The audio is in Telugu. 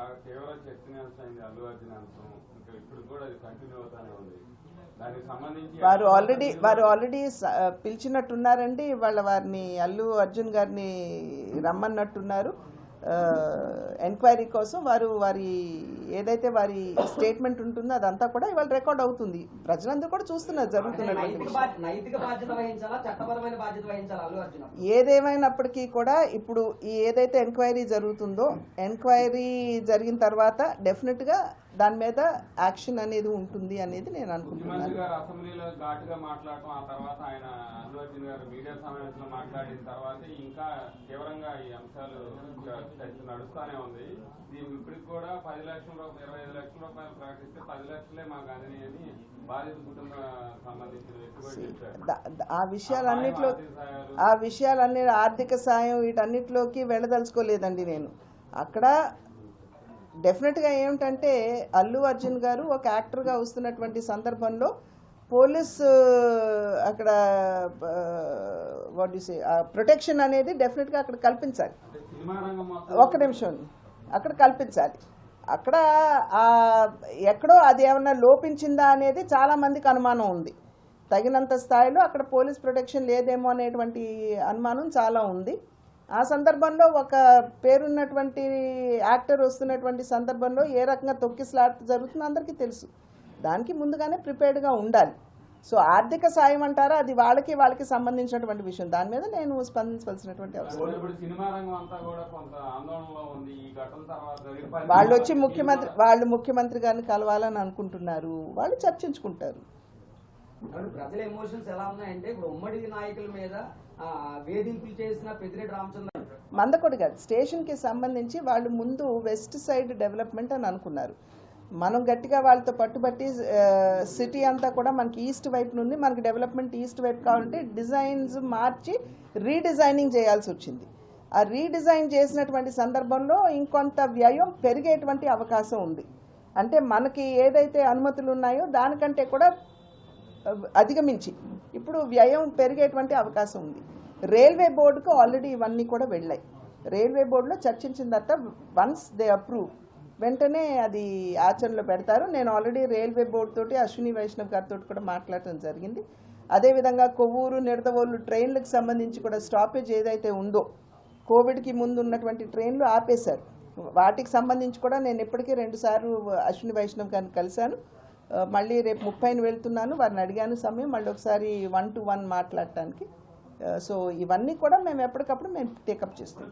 బాగా తీవ్ర చర్చనీయాంశం అయింది అల్లు అర్జున్ అంశం. ఇప్పుడు కూడా అది కంటిన్యూ అవుతానే ఉంది. దానికి సంబంధించి వారు ఆల్రెడీ పిలిచినట్టున్నారండి. వారిని అల్లు అర్జున్ గారిని రమ్మన్నట్టున్నారు ఎంక్వైరీ కోసం. వారి ఏదైతే వారి స్టేట్మెంట్ ఉంటుందో అదంతా కూడా ఇవాళ రికార్డ్ అవుతుంది. ప్రజలందరూ కూడా చూస్తున్నారు జరుగుతున్నటువంటి ఏదేమైనప్పటికీ కూడా ఇప్పుడు ఈ ఏదైతే ఎంక్వైరీ జరుగుతుందో ఎంక్వైరీ జరిగిన తర్వాత డెఫినెట్ గా దాని మీద యాక్షన్ అనేది ఉంటుంది అనేది నేను అనుకుంటున్నాను. అసెంబ్లీలో ఘాటుగా మాట్లాడటం, ఆ తర్వాత ఆయన అల్లు అర్జున్ గారు మీడియా సమావేశంలో మాట్లాడిన తర్వాత ఇంకా తీవ్రంగా ఈ అంశాలు నడుస్తూనే ఉంది. దీనికి ఇప్పటికి కూడా 10 లక్షల రూపాయలు 25 లక్షల రూపాయలు ప్రకటిస్తే 10 లక్షలే మాకు అందినాయి అని బాధిత కుటుంబం సంబంధించిన వ్యక్తి ఆ విషయాలన్నీ ఆర్థిక సాయం వీటన్నిటిలోకి వెళ్ళదలుచుకోలేదండి నేను. అక్కడ డెఫినెట్గా ఏమిటంటే అల్లు అర్జున్ గారు ఒక యాక్టర్గా వస్తున్నటువంటి సందర్భంలో పోలీసు అక్కడ ప్రొటెక్షన్ అనేది డెఫినెట్గా అక్కడ కల్పించాలి. ఒక్క నిమిషం, అక్కడ కల్పించాలి. అక్కడ ఎక్కడో అది ఏమన్నా లోపించిందా అనేది చాలామందికి అనుమానం ఉంది. తగినంత స్థాయిలో అక్కడ పోలీస్ ప్రొటెక్షన్ లేదేమో అనేటువంటి అనుమానం చాలా ఉంది. ఆ సందర్భంలో ఒక పేరున్నటువంటి యాక్టర్ వస్తున్నటువంటి సందర్భంలో ఏ రకంగా తొక్కిసలాట జరుగుతుందో అందరికీ తెలుసు. దానికి ముందుగానే ప్రిపేర్డ్గా ఉండాలి. సో ఆర్థిక సాయం అంటారా, అది వాళ్ళకి సంబంధించినటువంటి విషయం. దాని మీద నేను స్పందించవలసినటువంటి అవసరం. వాళ్ళు ముఖ్యమంత్రి గారిని కలవాలని అనుకుంటున్నారు. వాళ్ళు చర్చించుకుంటారు. ప్రజల ఎమోషన్స్ ఎలా ఉన్నాయంటే ఇప్పుడు ఉమ్మడి నాయకుల మీద వేధింపులు చేసిన పెద్దిరెడ్డి రామచంద్ర మందకొడి గారు స్టేషన్కి సంబంధించి వాళ్ళు ముందు వెస్ట్ సైడ్ డెవలప్మెంట్ అని అనుకున్నారు. మనం గట్టిగా వాళ్ళతో పట్టుబట్టి సిటీ అంతా కూడా మనకి ఈస్ట్ వైపు నుండి మనకి డెవలప్మెంట్ ఈస్ట్ వైపు కావాలంటే డిజైన్స్ మార్చి రీడిజైనింగ్ చేయాల్సి వచ్చింది. ఆ రీడిజైన్ చేసినటువంటి సందర్భంలో ఇంకొంత వ్యయం పెరిగేటువంటి అవకాశం ఉంది. అంటే మనకి ఏదైతే అనుమతులు ఉన్నాయో దానికంటే కూడా అధిగమించి ఇప్పుడు వ్యయం పెరిగేటువంటి అవకాశం ఉంది. రైల్వే బోర్డుకు ఆల్రెడీ ఇవన్నీ కూడా వెళ్ళాయి. రైల్వే బోర్డులో చర్చించిన తర్వాత వన్స్ దే అప్రూవ్ వెంటనే అది ఆచరణలో పెడతారు. నేను ఆల్రెడీ రైల్వే బోర్డు తోటి అశ్విని వైష్ణవ్ గారితో కూడా మాట్లాడటం జరిగింది. అదేవిధంగా కొవ్వూరు నిడదవోలు ట్రైన్లకు సంబంధించి కూడా స్టాపేజ్ ఏదైతే ఉందో కోవిడ్కి ముందు ఉన్నటువంటి ట్రైన్లు ఆపేశారు. వాటికి సంబంధించి కూడా నేను ఇప్పటికీ 2 సార్లు అశ్విని వైష్ణవ్ గారిని కలిశాను. మళ్ళీ రేపు 30ని వెళ్తున్నాను. వారిని అడిగాను సమయం మళ్ళీ ఒకసారి 1-to-1 మాట్లాడటానికి. సో ఇవన్నీ కూడా మేము ఎప్పటికప్పుడు టేకప్ చేస్తాం.